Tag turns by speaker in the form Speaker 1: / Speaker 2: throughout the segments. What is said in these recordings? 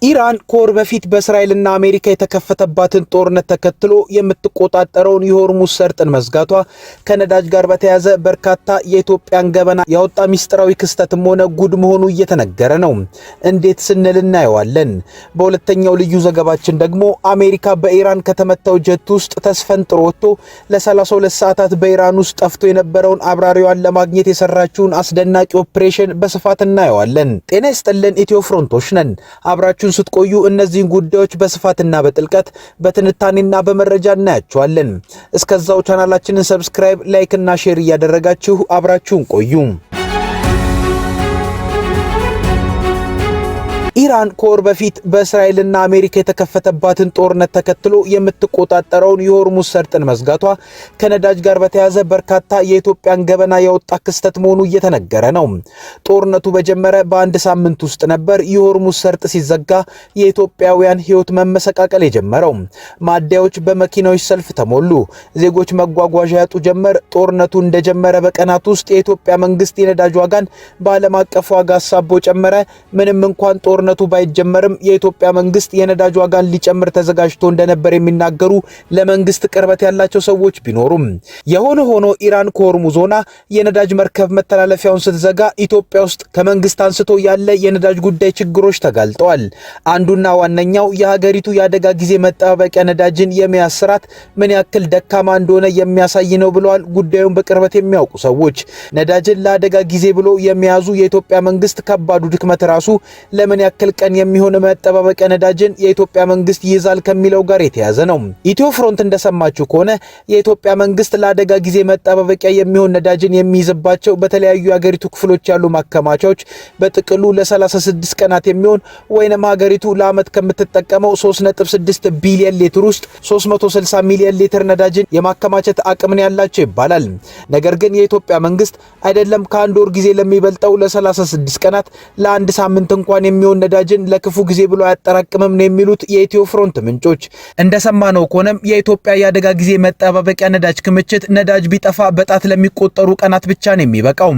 Speaker 1: ኢራን ከወር በፊት በእስራኤልና አሜሪካ የተከፈተባትን ጦርነት ተከትሎ የምትቆጣጠረውን የሆርሙዝ ሰርጥን መዝጋቷ ከነዳጅ ጋር በተያያዘ በርካታ የኢትዮጵያን ገበና ያወጣ ሚስጥራዊ ክስተትም ሆነ ጉድ መሆኑ እየተነገረ ነው። እንዴት ስንል እናየዋለን። በሁለተኛው ልዩ ዘገባችን ደግሞ አሜሪካ በኢራን ከተመታው ጀት ውስጥ ተስፈንጥሮ ወጥቶ ለ32 ሰዓታት በኢራን ውስጥ ጠፍቶ የነበረውን አብራሪዋን ለማግኘት የሰራችውን አስደናቂ ኦፕሬሽን በስፋት እናየዋለን። ጤና ይስጥልን፣ ኢትዮ ፍሮንቶች ነን። አብራችሁ ስትቆዩ እነዚህን ጉዳዮች በስፋትና በጥልቀት በትንታኔና በመረጃ እናያቸዋለን። እስከዛው ቻናላችንን ሰብስክራይብ፣ ላይክ እና ሼር እያደረጋችሁ አብራችሁን ቆዩ። ኢራን ከወር በፊት በእስራኤልና አሜሪካ የተከፈተባትን ጦርነት ተከትሎ የምትቆጣጠረውን የሆርሙዝ ሰርጥን መዝጋቷ ከነዳጅ ጋር በተያያዘ በርካታ የኢትዮጵያን ገበና ያወጣ ክስተት መሆኑ እየተነገረ ነው። ጦርነቱ በጀመረ በአንድ ሳምንት ውስጥ ነበር የሆርሙዝ ሰርጥ ሲዘጋ የኢትዮጵያውያን ሕይወት መመሰቃቀል የጀመረው። ማደያዎች በመኪናዎች ሰልፍ ተሞሉ። ዜጎች መጓጓዣ ያጡ ጀመር። ጦርነቱ እንደጀመረ በቀናት ውስጥ የኢትዮጵያ መንግስት የነዳጅ ዋጋን በዓለም አቀፍ ዋጋ አሳቦ ጨመረ። ምንም እንኳን ጦርነቱ ባይጀመርም የኢትዮጵያ መንግስት የነዳጅ ዋጋን ሊጨምር ተዘጋጅቶ እንደነበር የሚናገሩ ለመንግስት ቅርበት ያላቸው ሰዎች ቢኖሩም የሆነ ሆኖ ኢራን ከሆርሙዝ ሆና የነዳጅ መርከብ መተላለፊያውን ስትዘጋ ኢትዮጵያ ውስጥ ከመንግስት አንስቶ ያለ የነዳጅ ጉዳይ ችግሮች ተጋልጠዋል። አንዱና ዋነኛው የሀገሪቱ የአደጋ ጊዜ መጠባበቂያ ነዳጅን የመያዝ ስርዓት ምን ያክል ደካማ እንደሆነ የሚያሳይ ነው ብለዋል ጉዳዩን በቅርበት የሚያውቁ ሰዎች። ነዳጅን ለአደጋ ጊዜ ብሎ የሚያዙ የኢትዮጵያ መንግስት ከባዱ ድክመት ራሱ ለምን ያክል ቀን የሚሆን መጠባበቂያ ነዳጅን የኢትዮጵያ መንግስት ይይዛል ከሚለው ጋር የተያዘ ነው። ኢትዮ ፍሮንት እንደሰማችሁ ከሆነ የኢትዮጵያ መንግስት ለአደጋ ጊዜ መጠባበቂያ የሚሆን ነዳጅን የሚይዝባቸው በተለያዩ የሀገሪቱ ክፍሎች ያሉ ማከማቻዎች በጥቅሉ ለ36 ቀናት የሚሆን ወይንም ሀገሪቱ ለዓመት ከምትጠቀመው 3.6 ቢሊዮን ሊትር ውስጥ 360 ሚሊዮን ሊትር ነዳጅን የማከማቸት አቅምን ያላቸው ይባላል። ነገር ግን የኢትዮጵያ መንግስት አይደለም ከአንድ ወር ጊዜ ለሚበልጠው ለ36 ቀናት ለአንድ ሳምንት እንኳን የሚሆን ነዳጅን ለክፉ ጊዜ ብሎ ያጠራቅምም ነው የሚሉት የኢትዮ ፍሮንት ምንጮች። እንደሰማነው ከሆነም የኢትዮጵያ የአደጋ ጊዜ መጠባበቂያ ነዳጅ ክምችት ነዳጅ ቢጠፋ በጣት ለሚቆጠሩ ቀናት ብቻ ነው የሚበቃው።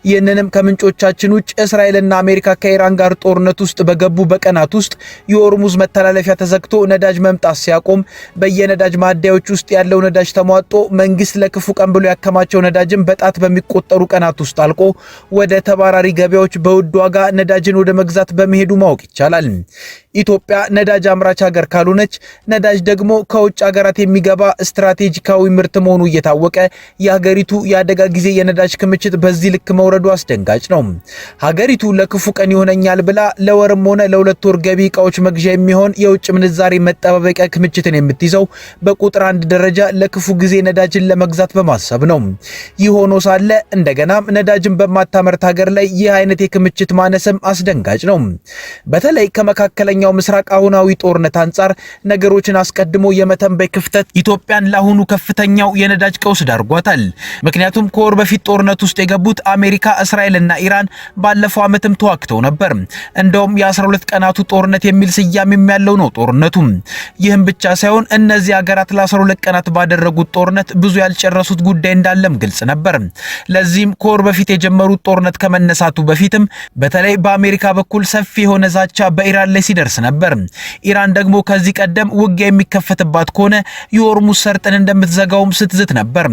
Speaker 1: ይህንንም ከምንጮቻችን ውጭ እስራኤልና አሜሪካ ከኢራን ጋር ጦርነት ውስጥ በገቡ በቀናት ውስጥ የሆርሙዝ መተላለፊያ ተዘግቶ ነዳጅ መምጣት ሲያቆም በየነዳጅ ማደያዎች ውስጥ ያለው ነዳጅ ተሟጦ መንግስት ለክፉ ቀን ብሎ ያከማቸው ነዳጅን በጣት በሚቆጠሩ ቀናት ውስጥ አልቆ ወደ ተባራሪ ገበያዎች በውድ ዋጋ ነዳጅን ወደ መግዛት በመሄዱ ማወቅ ይቻላል። ኢትዮጵያ ነዳጅ አምራች ሀገር ካልሆነች ነዳጅ ደግሞ ከውጭ ሀገራት የሚገባ ስትራቴጂካዊ ምርት መሆኑ እየታወቀ የሀገሪቱ የአደጋ ጊዜ የነዳጅ ክምችት በዚህ ልክ መውረዱ አስደንጋጭ ነው። ሀገሪቱ ለክፉ ቀን ይሆነኛል ብላ ለወርም ሆነ ለሁለት ወር ገቢ ዕቃዎች መግዣ የሚሆን የውጭ ምንዛሬ መጠባበቂያ ክምችትን የምትይዘው በቁጥር አንድ ደረጃ ለክፉ ጊዜ ነዳጅን ለመግዛት በማሰብ ነው። ይህ ሆኖ ሳለ እንደገናም ነዳጅን በማታመርት ሀገር ላይ ይህ አይነት የክምችት ማነስም አስደንጋጭ ነው። በተለይ ከመካከለኛው ምስራቅ አሁናዊ ጦርነት አንጻር ነገሮችን አስቀድሞ የመተንበይ ክፍተት ኢትዮጵያን ለአሁኑ ከፍተኛው የነዳጅ ቀውስ ዳርጓታል። ምክንያቱም ከወር በፊት ጦርነት ውስጥ የገቡት አሜሪካ፣ እስራኤልና ኢራን ባለፈው ዓመትም ተዋግተው ነበር። እንደውም የ12 ቀናቱ ጦርነት የሚል ስያሜም ያለው ነው ጦርነቱ። ይህም ብቻ ሳይሆን እነዚህ ሀገራት ለ12 ቀናት ባደረጉት ጦርነት ብዙ ያልጨረሱት ጉዳይ እንዳለም ግልጽ ነበር። ለዚህም ከወር በፊት የጀመሩት ጦርነት ከመነሳቱ በፊትም በተለይ በአሜሪካ በኩል ሰፊ የሆነ ዛቻ በኢራን ላይ ሲደርስ ነበር። ኢራን ደግሞ ከዚህ ቀደም ውጊያ የሚከፈትባት ከሆነ የሆርሙዝ ሰርጥን እንደምትዘጋውም ስትዝት ነበር።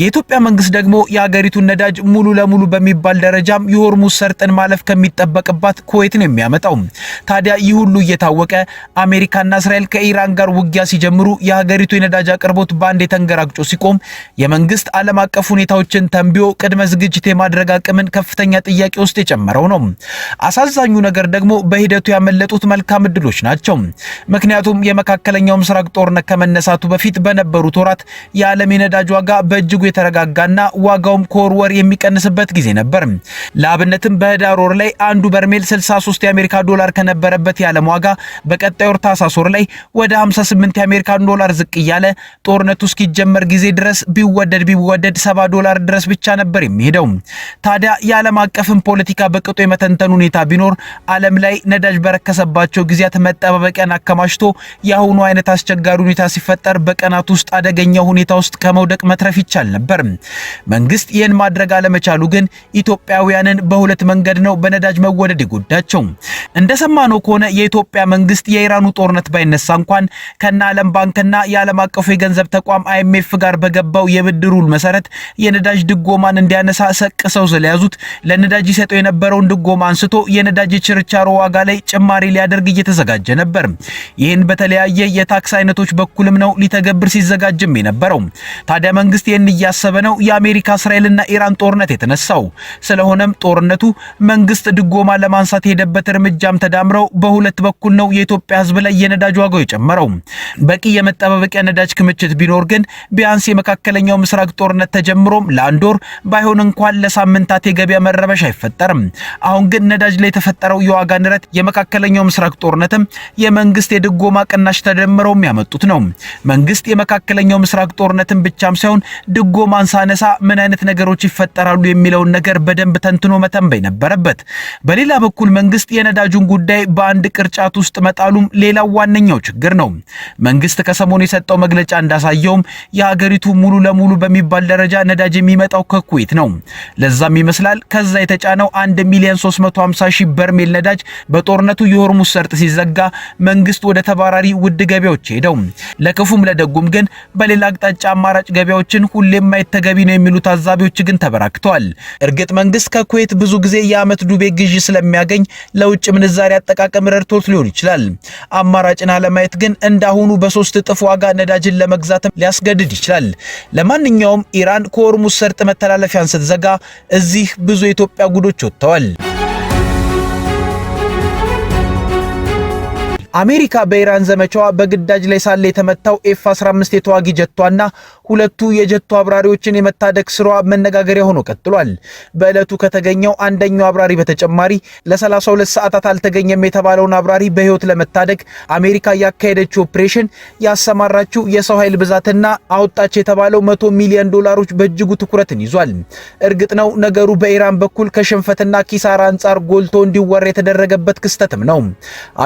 Speaker 1: የኢትዮጵያ መንግስት ደግሞ የሀገሪቱን ነዳጅ ሙሉ ለሙሉ በሚባል ደረጃም የሆርሙዝ ሰርጥን ማለፍ ከሚጠበቅባት ኩዌትን የሚያመጣው። ታዲያ ይህ ሁሉ እየታወቀ አሜሪካና እስራኤል ከኢራን ጋር ውጊያ ሲጀምሩ የሀገሪቱ የነዳጅ አቅርቦት በአንድ የተንገራግጮ ሲቆም የመንግስት ዓለም አቀፍ ሁኔታዎችን ተንብዮ ቅድመ ዝግጅት የማድረግ አቅምን ከፍተኛ ጥያቄ ውስጥ የጨመረው ነው። አሳዛኙ ነገር ደግሞ በሂደቱ ያመለጡት መልካም እድሎች ናቸው። ምክንያቱም የመካከለኛው ምስራቅ ጦርነት ከመነሳቱ በፊት በነበሩት ወራት የዓለም የነዳጅ ዋጋ በእጅጉ የተረጋጋና ዋጋውም ከወር ወር የሚቀንስበት ጊዜ ነበር። ለአብነትም በህዳር ወር ላይ አንዱ በርሜል 63 የአሜሪካ ዶላር ከነበረበት የዓለም ዋጋ በቀጣይ ወር ታህሳስ ወር ላይ ወደ 58 የአሜሪካን ዶላር ዝቅ እያለ ጦርነቱ እስኪጀመር ጊዜ ድረስ ቢወደድ $70 ድረስ ብቻ ነበር የሚሄደው። ታዲያ የዓለም አቀፍን ፖለቲካ በቅጡ የመተንተን ሁኔታ ቢኖር ዓለም ላይ ነዳጅ በረከሰባቸው ጊዜያት መጠባበቂያን አከማችቶ የአሁኑ አይነት አስቸጋሪ ሁኔታ ሲፈጠር በቀናት ውስጥ አደገኛ ሁኔታ ውስጥ ከመውደቅ መትረፍ ይቻል ነበር። መንግስት ይህን ማድረግ አለመቻሉ ግን ኢትዮጵያውያንን በሁለት መንገድ ነው በነዳጅ መወደድ የጎዳቸው። እንደሰማነው ከሆነ የኢትዮጵያ መንግስት የኢራኑ ጦርነት ባይነሳ እንኳን ከና ዓለም ባንክና የዓለም አቀፉ የገንዘብ ተቋም IMF ጋር በገባው የብድር ውል መሰረት የነዳጅ ድጎማን እንዲያነሳ ሰቅሰው ስለያዙት ለነዳጅ ይሰጠው የነበረውን ድጎማ አንስቶ የነዳጅ ችርቻሮ ዋጋ ላይ ጭማሪ ሊያደርግ እየተዘጋጀ ነበር። ይህን በተለያየ የታክስ አይነቶች በኩልም ነው ሊተገብር ሲዘጋጅም የነበረው። ታዲያ መንግስት ይህን እያሰበ ነው የአሜሪካ እስራኤልና ኢራን ጦርነት የተነሳው። ስለሆነም ጦርነቱ መንግስት ድጎማ ለማንሳት የሄደበት እርምጃም ተዳምረው በሁለት በኩል ነው የኢትዮጵያ ህዝብ ላይ የነዳጅ ዋጋው የጨመረው። በቂ የመጠባበቂያ ነዳጅ ክምችት ቢኖር ግን ቢያንስ የመካከለኛው ምስራቅ ጦርነት ተጀምሮም ለአንድ ወር ባይሆን እንኳን ለሳምንታት የገበያ መረበሽ አይፈጠርም። አሁን ግን ነዳጅ ላይ የተፈጠረው የዋጋ ንረት የመካከለኛው ምስራቅ ጦርነትም የመንግስት የድጎማ ቅናሽ ተደምረው የሚያመጡት ነው። መንግስት የመካከለኛው ምስራቅ ጦርነትን ብቻም ሳይሆን ድጎማን ሳነሳ ምን አይነት ነገሮች ይፈጠራሉ የሚለውን ነገር በደንብ ተንትኖ መተንበይ ነበረበት። በሌላ በኩል መንግስት የነዳጁን ጉዳይ በአንድ ቅርጫት ውስጥ መጣሉም ሌላው ዋነኛው ችግር ነው። መንግስት ከሰሞኑ የሰጠው መግለጫ እንዳሳየውም የሀገሪቱ ሙሉ ለሙሉ በሚባል ደረጃ ነዳጅ የሚመጣው ከኩዌት ነው። ለዛም ይመስላል ከዛ የተጫነው 1,350,000 በርሜል ነዳጅ በጦርነቱ የሆርሙዝ ሰርጥ ሲዘጋ መንግስት ወደ ተባራሪ ውድ ገበያዎች ሄደው። ለክፉም ለደጉም ግን በሌላ አቅጣጫ አማራጭ ገበያዎችን ሁሌም ማይተገቢ ነው የሚሉ ታዛቢዎች ግን ተበራክተዋል። እርግጥ መንግስት ከኩዌት ብዙ ጊዜ የዓመት ዱቤ ግዢ ስለሚያገኝ ለውጭ ምንዛሪ አጠቃቀም ረድቶት ሊሆን ይችላል። አማራጭን አለማየት ግን እንዳሁኑ በ3 እጥፍ ዋጋ ነዳጅን ለመግዛትም ሊያስገድድ ይችላል። ለማንኛውም ኢራን ከሆርሙዝ ሰርጥ መተላለፊያን ስትዘጋ እዚህ ብዙ የኢትዮጵያ ጉዶች ወጥተዋል። አሜሪካ በኢራን ዘመቻዋ በግዳጅ ላይ ሳለ የተመታው F-15 የተዋጊ ጀቷና ሁለቱ የጀቱ አብራሪዎችን የመታደግ ስራዋ መነጋገሪያ ሆኖ ቀጥሏል። በእለቱ ከተገኘው አንደኛው አብራሪ በተጨማሪ ለ32 ሰዓታት አልተገኘም የተባለውን አብራሪ በህይወት ለመታደግ አሜሪካ ያካሄደችው ኦፕሬሽን ያሰማራችው የሰው ኃይል ብዛትና አወጣች የተባለው $100 ሚሊዮን በእጅጉ ትኩረትን ይዟል። እርግጥ ነው ነገሩ በኢራን በኩል ከሽንፈትና ኪሳራ አንጻር ጎልቶ እንዲወራ የተደረገበት ክስተትም ነው።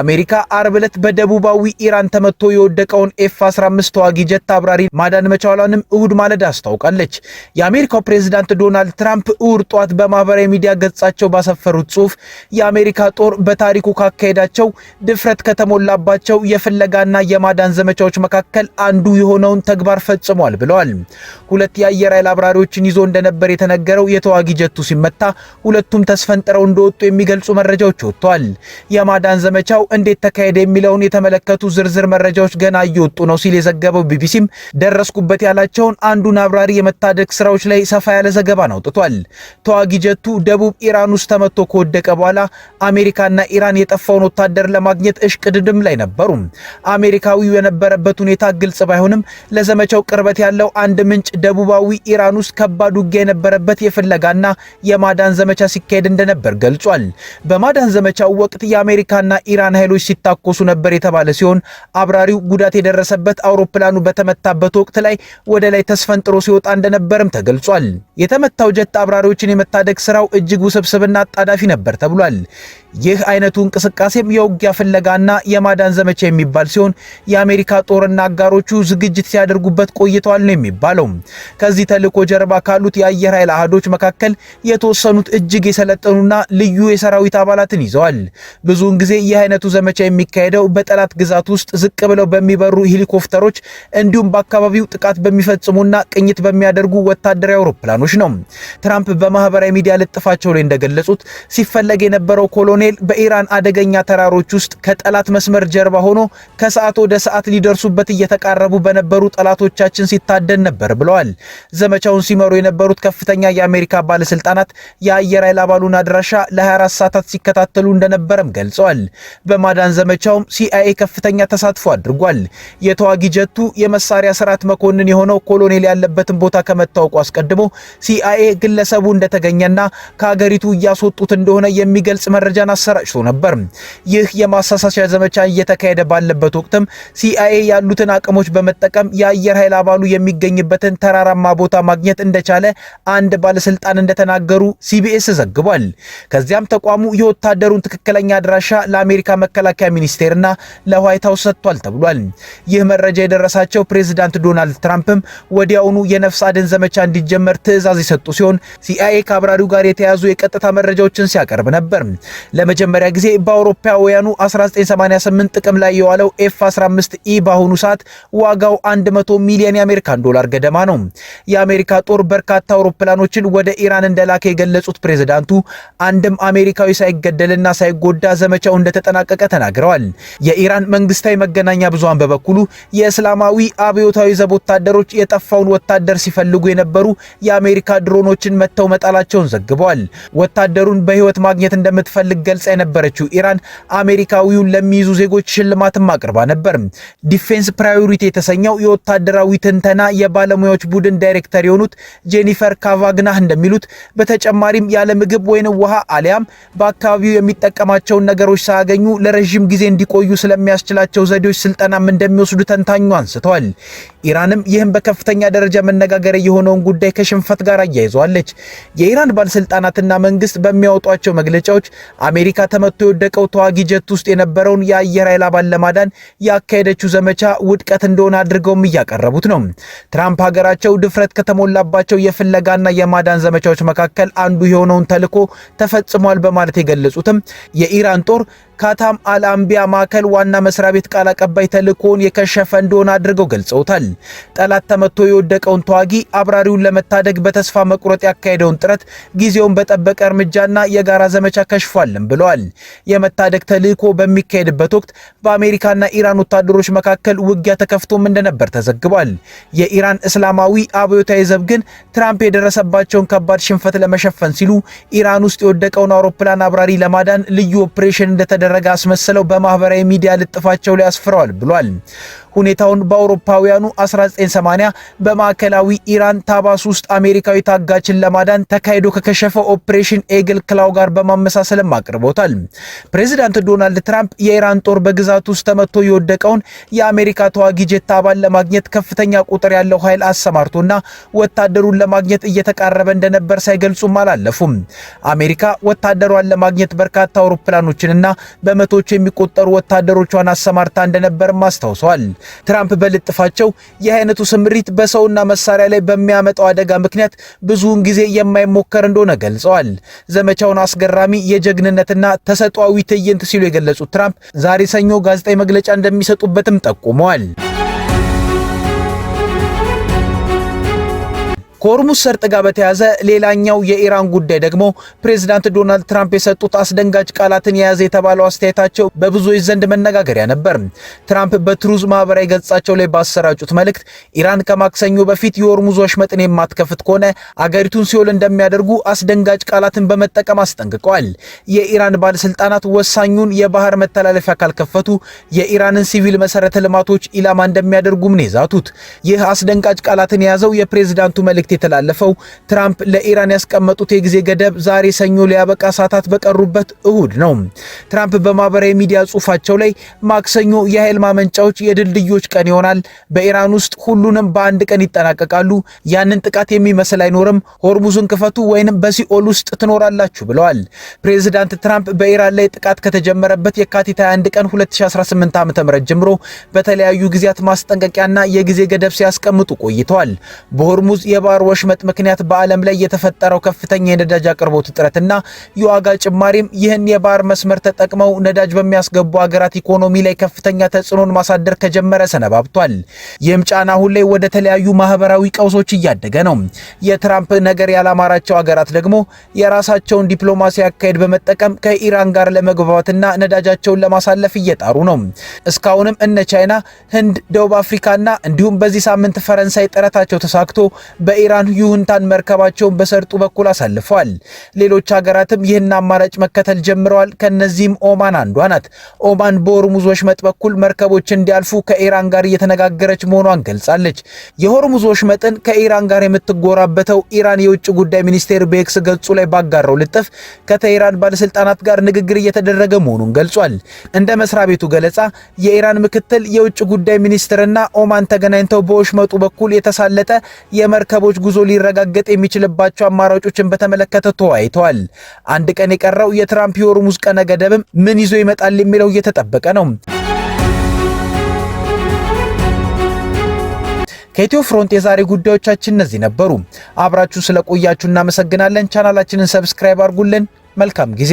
Speaker 1: አሜሪካ አርብ ዕለት በደቡባዊ ኢራን ተመቶ የወደቀውን F-15 ተዋጊ ጀት አብራሪ ማዳን መቻሏንም እሁድ ማለዳ አስታውቃለች። የአሜሪካው ፕሬዝዳንት ዶናልድ ትራምፕ እሁድ ጧት በማህበራዊ ሚዲያ ገጻቸው ባሰፈሩት ጽሑፍ የአሜሪካ ጦር በታሪኩ ካካሄዳቸው ድፍረት ከተሞላባቸው የፍለጋና የማዳን ዘመቻዎች መካከል አንዱ የሆነውን ተግባር ፈጽሟል ብለዋል። ሁለት የአየር ኃይል አብራሪዎችን ይዞ እንደነበር የተነገረው የተዋጊ ጀቱ ሲመታ ሁለቱም ተስፈንጥረው እንደወጡ የሚገልጹ መረጃዎች ወጥተዋል። የማዳን ዘመቻው እንዴት ተካሄደ የሚለውን የተመለከቱ ዝርዝር መረጃዎች ገና እየወጡ ነው ሲል የዘገበው ቢቢሲም ደረስኩበት ያላቸውን አንዱን አብራሪ የመታደግ ስራዎች ላይ ሰፋ ያለ ዘገባን አውጥቷል። ተዋጊ ጀቱ ደቡብ ኢራን ውስጥ ተመቶ ከወደቀ በኋላ አሜሪካና ኢራን የጠፋውን ወታደር ለማግኘት እሽቅድድም ላይ ነበሩ። አሜሪካዊው የነበረበት ሁኔታ ግልጽ ባይሆንም ለዘመቻው ቅርበት ያለው አንድ ምንጭ ደቡባዊ ኢራን ውስጥ ከባድ ውጊያ የነበረበት የፍለጋና የማዳን ዘመቻ ሲካሄድ እንደነበር ገልጿል። በማዳን ዘመቻው ወቅት የአሜሪካና ኢራን ኃይሎች ሲታኮሱ ነበር የተባለ ሲሆን አብራሪው ጉዳት የደረሰበት አውሮፕላኑ በተመታበት ወቅት ላይ ወደ ላይ ተስፈንጥሮ ሲወጣ እንደነበርም ተገልጿል። የተመታው ጀት አብራሪዎችን የመታደግ ስራው እጅግ ውስብስብና አጣዳፊ ነበር ተብሏል። ይህ አይነቱ እንቅስቃሴም የውጊያ ፍለጋና የማዳን ዘመቻ የሚባል ሲሆን የአሜሪካ ጦርና አጋሮቹ ዝግጅት ሲያደርጉበት ቆይተዋል ነው የሚባለው። ከዚህ ተልዕኮ ጀርባ ካሉት የአየር ኃይል አሃዶች መካከል የተወሰኑት እጅግ የሰለጠኑና ልዩ የሰራዊት አባላትን ይዘዋል። ብዙውን ጊዜ ይህ አይነቱ ዘመቻ የሚካሄደው በጠላት ግዛት ውስጥ ዝቅ ብለው በሚበሩ ሄሊኮፕተሮች እንዲሁም በአካባቢው ጥቃት በሚፈጽሙና ቅኝት በሚያደርጉ ወታደራዊ አውሮፕላኖች ነው። ትራምፕ በማህበራዊ ሚዲያ ልጥፋቸው ላይ እንደገለጹት ሲፈለግ የነበረው ኮሎኔል በኢራን አደገኛ ተራሮች ውስጥ ከጠላት መስመር ጀርባ ሆኖ ከሰዓት ወደ ሰዓት ሊደርሱበት እየተቃረቡ በነበሩ ጠላቶቻችን ሲታደን ነበር ብለዋል። ዘመቻውን ሲመሩ የነበሩት ከፍተኛ የአሜሪካ ባለስልጣናት የአየር ኃይል አባሉን አድራሻ ለ24 ሰዓታት ሲከታተሉ እንደነበረም ገልጸዋል። በማዳን ዘመቻውም CIA ከፍተኛ ተሳትፎ አድርጓል። የተዋጊ ጀቱ የመሳሪያ ስርዓት መኮንን የሆነው የሆነው ኮሎኔል ያለበትን ቦታ ከመታወቁ አስቀድሞ ሲአይኤ ግለሰቡ እንደተገኘና ከሀገሪቱ እያስወጡት እንደሆነ የሚገልጽ መረጃን አሰራጭቶ ነበር። ይህ የማሳሳቻ ዘመቻ እየተካሄደ ባለበት ወቅትም ሲአይኤ ያሉትን አቅሞች በመጠቀም የአየር ኃይል አባሉ የሚገኝበትን ተራራማ ቦታ ማግኘት እንደቻለ አንድ ባለስልጣን እንደተናገሩ ሲቢኤስ ዘግቧል። ከዚያም ተቋሙ የወታደሩን ትክክለኛ አድራሻ ለአሜሪካ መከላከያ ሚኒስቴርና ለዋይት ሃውስ ሰጥቷል ተብሏል። ይህ መረጃ የደረሳቸው ፕሬዝዳንት ዶናልድ ትራምፕም ወዲያውኑ የነፍስ አድን ዘመቻ እንዲጀመር ትዕዛዝ የሰጡ ሲሆን ሲአይኤ ከአብራሪው ጋር የተያዙ የቀጥታ መረጃዎችን ሲያቀርብ ነበር። ለመጀመሪያ ጊዜ በአውሮፓውያኑ 1988 ጥቅም ላይ የዋለው F-15E በአሁኑ ሰዓት ዋጋው 100 ሚሊዮን የአሜሪካን ዶላር ገደማ ነው። የአሜሪካ ጦር በርካታ አውሮፕላኖችን ወደ ኢራን እንደላከ የገለጹት ፕሬዝዳንቱ አንድም አሜሪካዊ ሳይገደልና ሳይጎዳ ዘመቻው እንደተጠናቀቀ ተናግረዋል። የኢራን መንግስታዊ መገናኛ ብዙሃን በበኩሉ የእስላማዊ አብዮታዊ ዘብ ወታደሮች የጠፋውን ወታደር ሲፈልጉ የነበሩ የአሜሪካ ድሮኖችን መተው መጣላቸውን ዘግበዋል። ወታደሩን በህይወት ማግኘት እንደምትፈልግ ገልጻ የነበረችው ኢራን አሜሪካዊውን ለሚይዙ ዜጎች ሽልማትም አቅርባ ነበር። ዲፌንስ ፕራዮሪቲ የተሰኘው የወታደራዊ ትንተና የባለሙያዎች ቡድን ዳይሬክተር የሆኑት ጄኒፈር ካቫግናህ እንደሚሉት በተጨማሪም ያለ ምግብ ወይም ውሃ አሊያም በአካባቢው የሚጠቀማቸውን ነገሮች ሳያገኙ ለረጅም ጊዜ እንዲቆዩ ስለሚያስችላቸው ዘዴዎች ስልጠናም እንደሚወስዱ ተንታኙ አንስተዋል። ኢራንም ይህም በከፍተኛ ደረጃ መነጋገር የሆነውን ጉዳይ ከሽንፈት ጋር አያይዘዋለች። የኢራን ባለስልጣናትና መንግስት በሚያወጧቸው መግለጫዎች አሜሪካ ተመቶ የወደቀው ተዋጊ ጀት ውስጥ የነበረውን የአየር ኃይል አባል ለማዳን ያካሄደችው ዘመቻ ውድቀት እንደሆነ አድርገውም እያቀረቡት ነው። ትራምፕ ሀገራቸው ድፍረት ከተሞላባቸው የፍለጋና የማዳን ዘመቻዎች መካከል አንዱ የሆነውን ተልዕኮ ተፈጽሟል በማለት የገለጹትም የኢራን ጦር ካታም አልአንቢያ ማዕከል ዋና መስሪያ ቤት ቃል አቀባይ ተልዕኮውን የከሸፈ እንደሆነ አድርገው ገልጸውታል። ጠላት ተመቶ የወደቀውን ተዋጊ አብራሪውን ለመታደግ በተስፋ መቁረጥ ያካሄደውን ጥረት ጊዜውን በጠበቀ እርምጃና የጋራ ዘመቻ ከሽፏልም ብለዋል። የመታደግ ተልዕኮ በሚካሄድበት ወቅት በአሜሪካና ኢራን ወታደሮች መካከል ውጊያ ተከፍቶም እንደነበር ተዘግቧል። የኢራን እስላማዊ አብዮታዊ ዘብ ግን ትራምፕ የደረሰባቸውን ከባድ ሽንፈት ለመሸፈን ሲሉ ኢራን ውስጥ የወደቀውን አውሮፕላን አብራሪ ለማዳን ልዩ ኦፕሬሽን እንደተደረገ አስመስለው በማህበራዊ ሚዲያ ልጥፋቸው ላይ አስፍረዋል ብሏል። ሁኔታውን በአውሮፓውያኑ 1980 በማዕከላዊ ኢራን ታባስ ውስጥ አሜሪካዊ ታጋችን ለማዳን ተካሂዶ ከከሸፈው ኦፕሬሽን ኤግል ክላው ጋር በማመሳሰልም አቅርቦታል። ፕሬዚዳንት ዶናልድ ትራምፕ የኢራን ጦር በግዛት ውስጥ ተመቶ የወደቀውን የአሜሪካ ተዋጊ ጄት አባል ለማግኘት ከፍተኛ ቁጥር ያለው ኃይል አሰማርቶና ወታደሩን ለማግኘት እየተቃረበ እንደነበር ሳይገልጹም አላለፉም። አሜሪካ ወታደሯን ለማግኘት በርካታ አውሮፕላኖችንና በመቶዎች የሚቆጠሩ ወታደሮቿን አሰማርታ እንደነበርም አስታውሰዋል። ትራምፕ በልጥፋቸው ይህ አይነቱ ስምሪት በሰውና መሳሪያ ላይ በሚያመጣው አደጋ ምክንያት ብዙውን ጊዜ የማይሞከር እንደሆነ ገልጸዋል። ዘመቻውን አስገራሚ የጀግንነትና ተሰጥኦአዊ ትዕይንት ሲሉ የገለጹት ትራምፕ ዛሬ ሰኞ ጋዜጣዊ መግለጫ እንደሚሰጡበትም ጠቁመዋል። ከሆርሙዝ ሰርጥ ጋር በተያዘ ሌላኛው የኢራን ጉዳይ ደግሞ ፕሬዝዳንት ዶናልድ ትራምፕ የሰጡት አስደንጋጭ ቃላትን የያዘ የተባለው አስተያየታቸው በብዙዎች ዘንድ መነጋገሪያ ነበር። ትራምፕ በትሩዝ ማህበራዊ ገጻቸው ላይ ባሰራጩት መልእክት ኢራን ከማክሰኞ በፊት የሆርሙዝ ወሽመጥን የማትከፍት ከሆነ አገሪቱን ሲኦል እንደሚያደርጉ አስደንጋጭ ቃላትን በመጠቀም አስጠንቅቀዋል። የኢራን ባለስልጣናት ወሳኙን የባህር መተላለፊያ ካልከፈቱ የኢራንን ሲቪል መሰረተ ልማቶች ኢላማ እንደሚያደርጉም ነው የዛቱት። ይህ አስደንጋጭ ቃላትን የያዘው የፕሬዝዳንቱ መልእክት የተላለፈው ትራምፕ ለኢራን ያስቀመጡት የጊዜ ገደብ ዛሬ ሰኞ ሊያበቃ ሰዓታት በቀሩበት እሁድ ነው። ትራምፕ በማህበራዊ ሚዲያ ጽሑፋቸው ላይ ማክሰኞ የኃይል ማመንጫዎች የድልድዮች ቀን ይሆናል፣ በኢራን ውስጥ ሁሉንም በአንድ ቀን ይጠናቀቃሉ፣ ያንን ጥቃት የሚመስል አይኖርም፣ ሆርሙዝን ክፈቱ ወይንም በሲኦል ውስጥ ትኖራላችሁ ብለዋል። ፕሬዝዳንት ትራምፕ በኢራን ላይ ጥቃት ከተጀመረበት የካቲት 21 ቀን 2018 ዓ.ም ጀምሮ በተለያዩ ጊዜያት ማስጠንቀቂያና የጊዜ ገደብ ሲያስቀምጡ ቆይተዋል። በሆርሙዝ የባህር ወሽመጥ ምክንያት በዓለም ላይ የተፈጠረው ከፍተኛ የነዳጅ አቅርቦት እጥረትና የዋጋ ጭማሪም ይህን የባህር መስመር ተጠቅመው ነዳጅ በሚያስገቡ ሀገራት ኢኮኖሚ ላይ ከፍተኛ ተጽዕኖን ማሳደር ከጀመረ ሰነባብቷል። ይህም ጫና አሁን ላይ ወደ ተለያዩ ማህበራዊ ቀውሶች እያደገ ነው። የትራምፕ ነገር ያላማራቸው ሀገራት ደግሞ የራሳቸውን ዲፕሎማሲ አካሄድ በመጠቀም ከኢራን ጋር ለመግባባትና ነዳጃቸውን ለማሳለፍ እየጣሩ ነው። እስካሁንም እነ ቻይና፣ ህንድ፣ ደቡብ አፍሪካና እንዲሁም በዚህ ሳምንት ፈረንሳይ ጥረታቸው ተሳክቶ በኢራን ለኢራን ይሁንታን መርከባቸውን በሰርጡ በኩል አሳልፈዋል። ሌሎች ሀገራትም ይህን አማራጭ መከተል ጀምረዋል። ከነዚህም ኦማን አንዷ ናት። ኦማን በሆርሙዝ ወሽመጥ በኩል መርከቦች እንዲያልፉ ከኢራን ጋር እየተነጋገረች መሆኗን ገልጻለች። የሆርሙዝ ወሽመጥን ከኢራን ጋር የምትጎራበተው ኢራን የውጭ ጉዳይ ሚኒስቴር በኤክስ ገጹ ላይ ባጋራው ልጥፍ ከቴህራን ባለስልጣናት ጋር ንግግር እየተደረገ መሆኑን ገልጿል። እንደ መስሪያ ቤቱ ገለጻ የኢራን ምክትል የውጭ ጉዳይ ሚኒስትርና ኦማን ተገናኝተው በወሽመጡ በኩል የተሳለጠ የመርከቦች ጉዞ ሊረጋገጥ የሚችልባቸው አማራጮችን በተመለከተ ተወያይተዋል። አንድ ቀን የቀረው የትራምፕ የሆርሙዝ ቀነ ገደብም ምን ይዞ ይመጣል የሚለው እየተጠበቀ ነው። ከኢትዮ ፍሮንት የዛሬ ጉዳዮቻችን እነዚህ ነበሩ። አብራችሁ ስለቆያችሁ እናመሰግናለን። ቻናላችንን ሰብስክራይብ አድርጉልን። መልካም ጊዜ